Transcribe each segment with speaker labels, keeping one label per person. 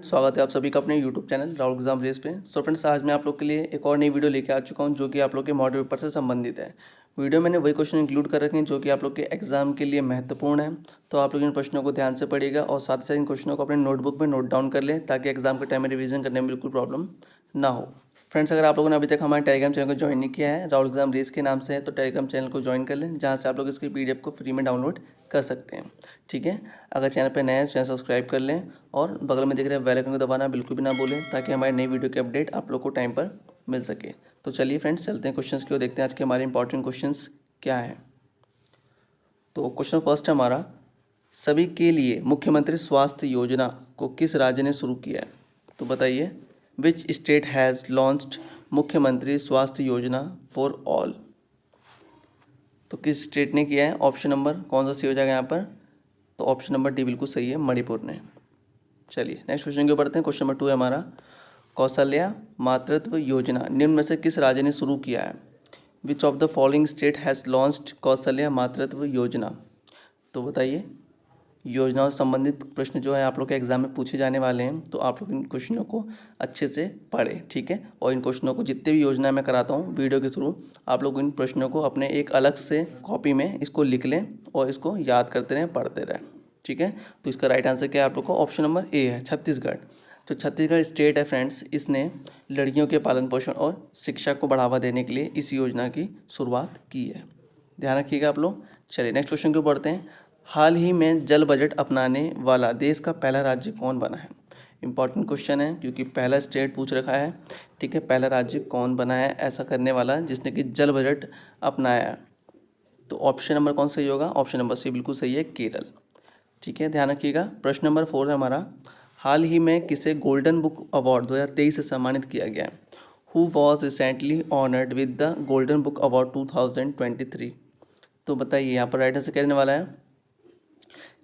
Speaker 1: स्वागत है आप सभी का अपने YouTube channel Rahul exam race पे। सो फ्रेंड्स, आज मैं आप लोग के लिए एक और नई वीडियो लेके आ चुका हूं जो कि आप लोग के मॉडल पेपर से संबंधित है। वीडियो मैंने वही क्वेश्चन इंक्लूड कर रखे हैं जो कि आप लोग के एग्जाम के लिए महत्वपूर्ण है। तो आप लोग इन प्रश्नों को ध्यान से पढ़िएगा और साथ ही साथ इन क्वेश्चनों को अपने नोटबुक में नोट डाउन कर लें ताकि एग्जाम के टाइम में रिवीजन करने में बिल्कुल प्रॉब्लम ना हो। फ्रेंड्स, अगर आप लोगों ने अभी तक हमारे टेलीग्राम चैनल को ज्वाइन नहीं किया है, राहुल एग्जाम रेस के नाम से है, तो टेलीग्राम चैनल को ज्वाइन कर लें जहाँ से आप लोग इसकी PDF को फ्री में डाउनलोड कर सकते हैं। ठीक है, अगर चैनल पर नए हैं चैनल सब्सक्राइब कर लें और बगल में दिख रहे बेल आइकन को दबाना बिल्कुल भी ना भूलें ताकि हमारी नई वीडियो की अपडेट आप लोग को टाइम पर मिल सके। तो चलिए फ्रेंड्स, चलते हैं क्वेश्चंस की ओर, देखते हैं आज के हमारे इंपॉर्टेंट क्वेश्चंस क्या है। तो क्वेश्चन फर्स्ट है हमारा, सभी के लिए मुख्यमंत्री स्वास्थ्य योजना को किस राज्य ने शुरू किया है? तो बताइए, विच स्टेट हैज़ लॉन्च्ड मुख्यमंत्री स्वास्थ्य योजना फॉर ऑल? तो किस स्टेट ने किया है? ऑप्शन नंबर कौन सा सही हो जाएगा यहाँ पर? तो ऑप्शन नंबर डी बिल्कुल सही है, मणिपुर ने। चलिए नेक्स्ट क्वेश्चन के बढ़ते हैं। क्वेश्चन नंबर 2 है हमारा, कौशल्या मातृत्व योजना निम्न में से किस राज्य ने शुरू किया है? Which of the following state has launched Kaushalya मातृत्व योजना? तो बताइए, योजनाओं से संबंधित प्रश्न जो है आप लोग के एग्जाम में पूछे जाने वाले हैं, तो आप लोग इन क्वेश्चनों को अच्छे से पढ़ें। ठीक है, और इन क्वेश्चनों को जितने भी योजना मैं कराता हूँ वीडियो के थ्रू, आप लोग इन प्रश्नों को अपने एक अलग से कॉपी में इसको लिख लें और इसको याद करते रहें, पढ़ते रहें। ठीक है, तो इसका राइट आंसर क्या है आप लोग को? ऑप्शन नंबर ए है, छत्तीसगढ़। जो छत्तीसगढ़ स्टेट है फ्रेंड्स, इसने लड़कियों के पालन पोषण और शिक्षा को बढ़ावा देने के लिए इस योजना की शुरुआत की है। ध्यान रखिएगा आप लोग। चलिए नेक्स्ट क्वेश्चन को बढ़ते हैं। हाल ही में जल बजट अपनाने वाला देश का पहला राज्य कौन बना है? इंपॉर्टेंट क्वेश्चन है क्योंकि पहला स्टेट पूछ रखा है। ठीक है, पहला राज्य कौन बना है ऐसा करने वाला जिसने कि जल बजट अपनाया है? तो ऑप्शन नंबर कौन सही होगा? ऑप्शन नंबर सी बिल्कुल सही है, केरल। ठीक है, ध्यान रखिएगा। प्रश्न नंबर 4 है हमारा, हाल ही में किसे गोल्डन बुक अवार्ड 2023 से सम्मानित किया गया है? Who was recently honoured with the golden book award 2023? तो बताइए यहाँ पर राइट आंसर क्या रहने वाला है?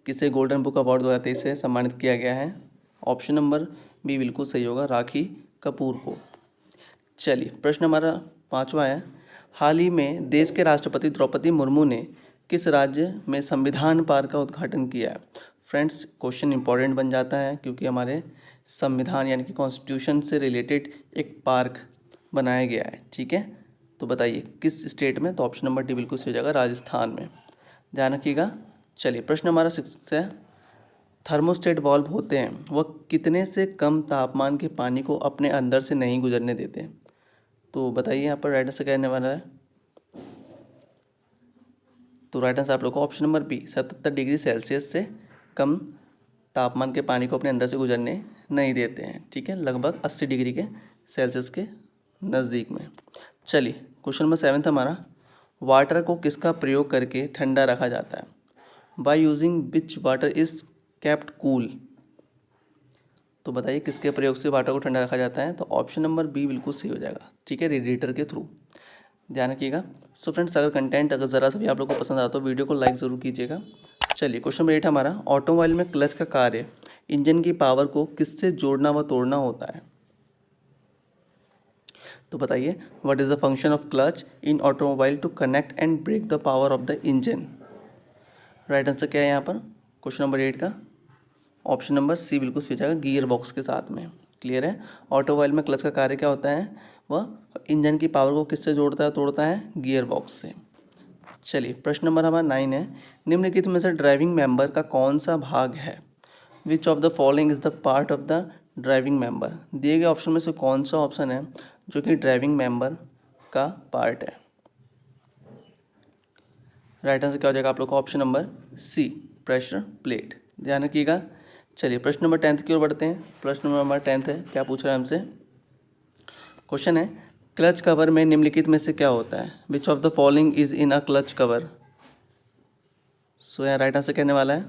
Speaker 1: किसे गोल्डन बुक अवार्ड 2023 से सम्मानित किया गया है? ऑप्शन नंबर बी बिल्कुल सही होगा, राखी कपूर को। चलिए प्रश्न हमारा 5वां है, हाल ही में देश के राष्ट्रपति द्रौपदी मुर्मू ने किस राज्य में संविधान पार्क का उद्घाटन किया है? फ्रेंड्स, क्वेश्चन इंपॉर्टेंट बन जाता है क्योंकि हमारे संविधान यानी कि कॉन्स्टिट्यूशन से रिलेटेड एक पार्क बनाया गया है। ठीक है, तो बताइए किस स्टेट में? तो ऑप्शन नंबर डी बिल्कुल सही हो जाएगा, राजस्थान में। ध्यान रखिएगा। चलिए प्रश्न हमारा 6 है, थर्मोस्टेट वाल्व होते हैं वह कितने से कम तापमान के पानी को अपने अंदर से नहीं गुजरने देते? तो बताइए यहाँ पर राइट आंसर क्या रहने वाला है? तो राइट आंसर आप लोग को option number B, 77 degree Celsius से कम तापमान के पानी को अपने अंदर से गुजरने नहीं देते हैं। ठीक है, लगभग 80 डिग्री के सेल्सियस के नज़दीक में। चलिए क्वेश्चन नंबर 7 हमारा, वाटर को किसका प्रयोग करके ठंडा रखा जाता है? By using which water is kept cool? तो बताइए किसके प्रयोग से वाटर को ठंडा रखा जाता है? तो ऑप्शन नंबर बी बिल्कुल सही हो जाएगा। ठीक है, रेडिएटर के थ्रू। ध्यान रखिएगा। सो फ्रेंड्स, अगर कंटेंट अगर ज़रा सा भी आप लोग को पसंद आता तो वीडियो को लाइक ज़रूर कीजिएगा। चलिए क्वेश्चन नंबर 8 हमारा, ऑटोमोबाइल में क्लच का कार्य इंजन की पावर को किससे जोड़ना व तोड़ना होता है? तो बताइए, what is the function of clutch in automobile to connect and break the power of the engine? Right answer क्या है यहाँ पर क्वेश्चन नंबर 8 का? ऑप्शन नंबर सी बिल्कुल सही हो जाएगा, गियर बॉक्स के साथ में। क्लियर है, ऑटोमोबाइल में क्लच का कार्य क्या होता है? वह इंजन की पावर को किससे जोड़ता है, तोड़ता है? गियर बॉक्स से। चलिए प्रश्न नंबर हमारा 9 है, निम्नलिखित में से ड्राइविंग मेंबर का कौन सा भाग है? Which of the following is the part of the driving member? दिए गए ऑप्शन में से कौन सा ऑप्शन है जो कि ड्राइविंग मेंबर का पार्ट है? राइट आंसर क्या हो जाएगा आप लोग का? Option number C, pressure plate. ध्यान रखिएगा। चलिए प्रश्न नंबर 10 की ओर बढ़ते हैं। प्रश्न नंबर हमारा 10 है, क्या पूछ रहा है हमसे? क्वेश्चन है, क्लच कवर में निम्नलिखित में से क्या होता है? Which of the following is in a clutch cover? So यहाँ राइट आंसर कहने वाला है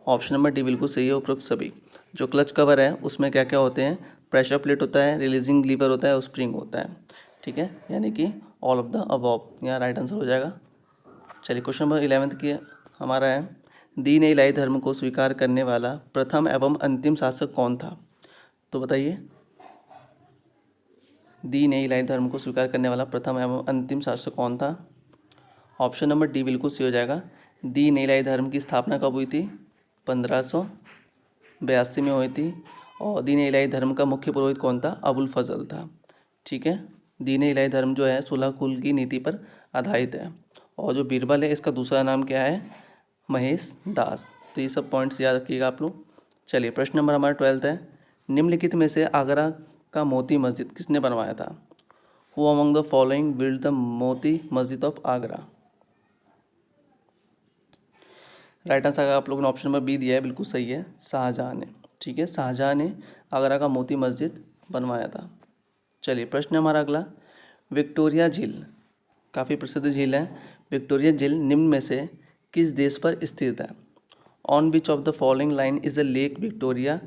Speaker 1: ऑप्शन नंबर डी बिल्कुल सही है, उपरोक्त सभी। जो क्लच कवर है उसमें क्या क्या होते हैं? प्रेशर प्लेट होता है, रिलीजिंग लीवर होता है और स्प्रिंग होता है। ठीक है, यानी कि ऑल ऑफ द अबव यहाँ राइट आंसर हो जाएगा। चलिए क्वेश्चन नंबर 11 की हमारा है, दीन ए इलाही धर्म को स्वीकार करने वाला प्रथम एवं अंतिम शासक कौन था? तो बताइए, दीन ए इलाही धर्म को स्वीकार करने वाला प्रथम एवं अंतिम शासक कौन था? ऑप्शन नंबर डी बिल्कुल सही हो जाएगा। दीन ए इलाही धर्म की स्थापना कब हुई थी? 1500 82 में हुई थी। और दीन इलाही धर्म का मुख्य पुरोहित कौन था? अबुल फजल था। ठीक है, दीन इलाही धर्म जो है सुलह कुल की नीति पर आधारित है। और जो बीरबल है इसका दूसरा नाम क्या है? महेश दास। तो ये सब पॉइंट्स याद रखिएगा आप लोग। चलिए प्रश्न नंबर हमारा 12 है, निम्नलिखित में से आगरा का मोती मस्जिद किसने बनवाया था? Who among the following build the Moti Masjid of Agra? Right answer आप लोगों ने ऑप्शन नंबर बी दिया है, बिल्कुल सही है, शाहजहाँ ने। ठीक है, शाहजहाँ ने आगरा का मोती मस्जिद बनवाया था। चलिए प्रश्न हमारा अगला, विक्टोरिया झील काफ़ी प्रसिद्ध झील है। विक्टोरिया झील निम्न में से किस देश पर स्थित है? On which of the following line is the lake Victoria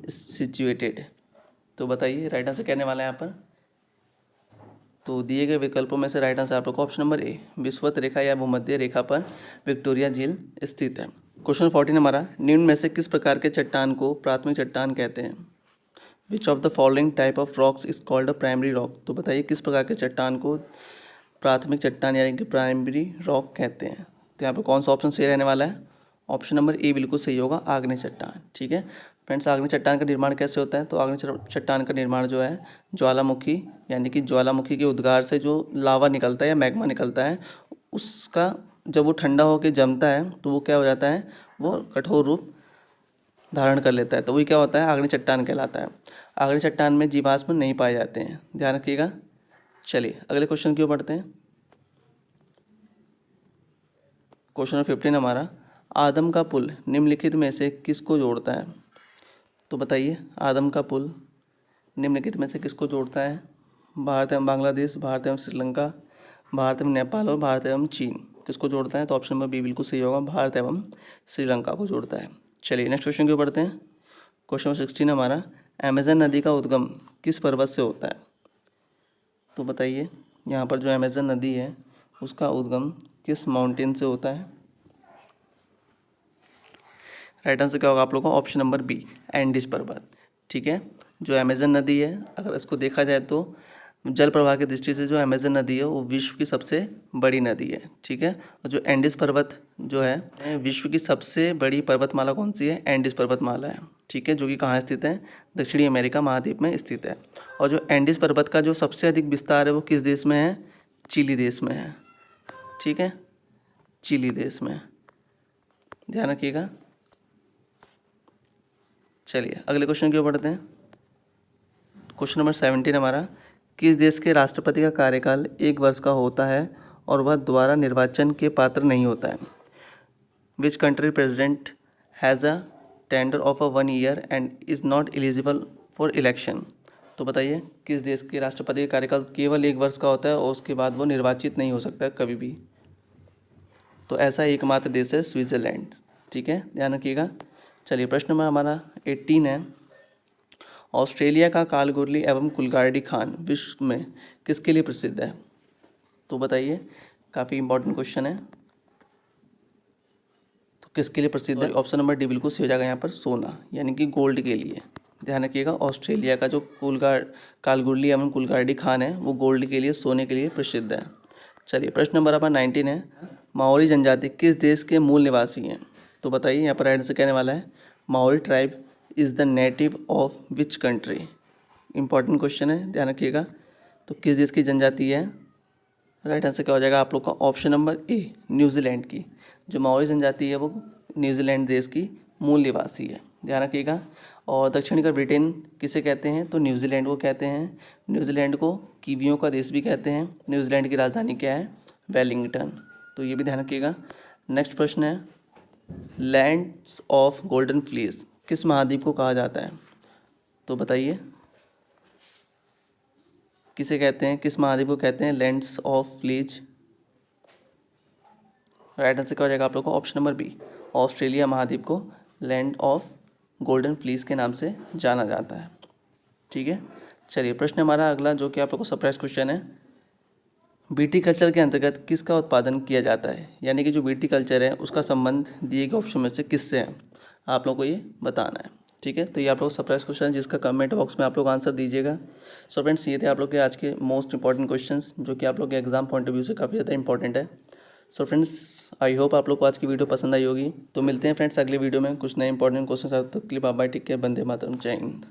Speaker 1: situated? तो बताइए राइट आंसर कहने वाला है यहाँ पर। तो दिए गए विकल्पों में से राइट आंसर आप लोग को ऑप्शन नंबर ए, विषुवत रेखा या भूमध्य रेखा पर विक्टोरिया झील स्थित है। क्वेश्चन 14 हमारा, निम्न में से किस प्रकार के चट्टान को प्राथमिक चट्टान कहते हैं? विच of the following type of rocks is called a primary rock? तो बताइए किस प्रकार के चट्टान को प्राथमिक चट्टान यानी कि प्राइमरी रॉक कहते हैं? तो यहाँ पर कौन सा ऑप्शन सही रहने वाला है? ऑप्शन नंबर ए बिल्कुल सही होगा, आग्नेय चट्टान। ठीक है फ्रेंड्स, आग्नेय चट्टान का निर्माण कैसे होता है? तो आग्नेय चट्टान का निर्माण जो है ज्वालामुखी यानी कि ज्वालामुखी के उद्गार से जो लावा निकलता है या मैग्मा निकलता है, उसका जब वो ठंडा होकर जमता है तो वो क्या हो जाता है? वो कठोर रूप धारण कर लेता है, तो वही क्या होता है? आग्नेय चट्टान कहलाता है। आग्नेय चट्टान में जीवाश्म नहीं पाए जाते हैं, ध्यान रखिएगा। चलिए अगले क्वेश्चन की ओर बढ़ते हैं। क्वेश्चन नंबर 15 हमारा, आदम का पुल निम्नलिखित में से किसको जोड़ता है? तो बताइए आदम का पुल निम्नलिखित में से किसको जोड़ता है? भारत एवं बांग्लादेश, भारत एवं श्रीलंका, भारत एवं नेपाल और भारत एवं चीन, किसको जोड़ता है? तो ऑप्शन नंबर बी बिल्कुल सही होगा, भारत एवं श्रीलंका को जोड़ता है। चलिए नेक्स्ट क्वेश्चन की ओर बढ़ते हैं। क्वेश्चन नंबर 16 हमारा, अमेजन नदी का उद्गम किस पर्वत से होता है? तो बताइए यहाँ पर जो अमेजन नदी है उसका उद्गम किस माउंटेन से होता है? राइट आंसर क्या होगा आप लोगों का? ऑप्शन नंबर बी, एंडीज पर्वत। ठीक है, जो अमेजन नदी है अगर इसको देखा जाए तो जल प्रवाह की दृष्टि से जो अमेजन नदी है वो विश्व की सबसे बड़ी नदी है। ठीक है, और जो एंडीज पर्वत जो है विश्व की सबसे बड़ी पर्वतमाला कौन सी है? एंडीज पर्वतमाला है। ठीक है, जो कि कहाँ स्थित है? दक्षिणी अमेरिका महाद्वीप में स्थित है। और जो एंडीज पर्वत का जो सबसे अधिक विस्तार है वो किस देश में है? चिली देश में है। ठीक है, चिली देश में, ध्यान रखिएगा। चलिए अगले क्वेश्चन की ओर बढ़ते हैं। क्वेश्चन नंबर 17 हमारा, किस देश के राष्ट्रपति का कार्यकाल 1 वर्ष का होता है और वह दोबारा निर्वाचन के पात्र नहीं होता है? Which country president has a tender of a 1 year and is not eligible for election? तो बताइए किस देश के राष्ट्रपति का कार्यकाल केवल 1 वर्ष का होता है और उसके बाद वो निर्वाचित नहीं हो सकता कभी भी? तो ऐसा एकमात्र देश है स्विट्ज़रलैंड। ठीक है, ध्यान रखिएगा। चलिए प्रश्न नंबर हमारा 18 है, ऑस्ट्रेलिया का कालगुरली एवं कुलगार्डी खान विश्व में किसके लिए प्रसिद्ध है? तो बताइए, काफ़ी इंपॉर्टेंट क्वेश्चन है। तो किसके लिए प्रसिद्ध है? ऑप्शन नंबर डी बिल्कुल सही हो जाएगा यहाँ पर, सोना यानी कि गोल्ड के लिए। ध्यान रखिएगा, ऑस्ट्रेलिया का जो कालगुरली एवं कुलगार्डी खान है वो गोल्ड के लिए, सोने के लिए प्रसिद्ध है। चलिए प्रश्न नंबर आपका 19 है, माओरी जनजाति किस देश के मूल निवासी हैं? तो बताइए यहाँ पर राइट आंसर कहने वाला है, Maori tribe is the native of which country? Important question है, ध्यान रखिएगा। तो किस देश की जनजाति है? राइट आंसर क्या हो जाएगा आप लोग का? ऑप्शन नंबर ए, न्यूजीलैंड की। जो माओरी जनजाति है वो न्यूजीलैंड देश की मूल निवासी है, ध्यान रखिएगा। और दक्षिण का ब्रिटेन किसे कहते हैं? तो न्यूजीलैंड को कहते हैं। न्यूजीलैंड को कीवियों का देश भी कहते हैं। न्यूजीलैंड की राजधानी क्या है? वेलिंगटन। तो ये भी ध्यान रखिएगा। नेक्स्ट प्रश्न है, लैंड्स ऑफ गोल्डन फ्लीस किस महाद्वीप को कहा जाता है? तो बताइए किसे कहते हैं, किस महाद्वीप को कहते हैं lands of fleas? Right answer क्या हो जाएगा आप लोग को? ऑप्शन नंबर बी, ऑस्ट्रेलिया महाद्वीप को लैंड ऑफ गोल्डन फ्लीस के नाम से जाना जाता है। ठीक है, चलिए प्रश्न हमारा अगला जो कि आप लोग को सरप्राइज क्वेश्चन है, बीटी कल्चर के अंतर्गत किसका उत्पादन किया जाता है? यानी कि जो बीटी कल्चर है उसका संबंध दिए गए ऑप्शन में से किससे है? आप लोग को ये बताना है। ठीक है, तो ये आप लोग सरप्राइज क्वेश्चन है जिसका कमेंट बॉक्स में आप लोग आंसर दीजिएगा। सो फ्रेंड्स, ये थे आप लोग के आज के मोस्ट इंपॉर्टेंट क्वेश्चंस जो कि आप लोग के एग्जाम पॉइंट ऑफ व्यू से काफ़ी ज़्यादा इंपॉर्टेंट है। सो फ्रेंड्स, आई होप आप लोग को आज की वीडियो पसंद आई होगी। तो मिलते हैं फ्रेंड्स अगले वीडियो में कुछ नए इंपॉर्टेंट क्वेश्चन। तब तक के लिए bye bye, take care, Vande Mataram, जय हिंद।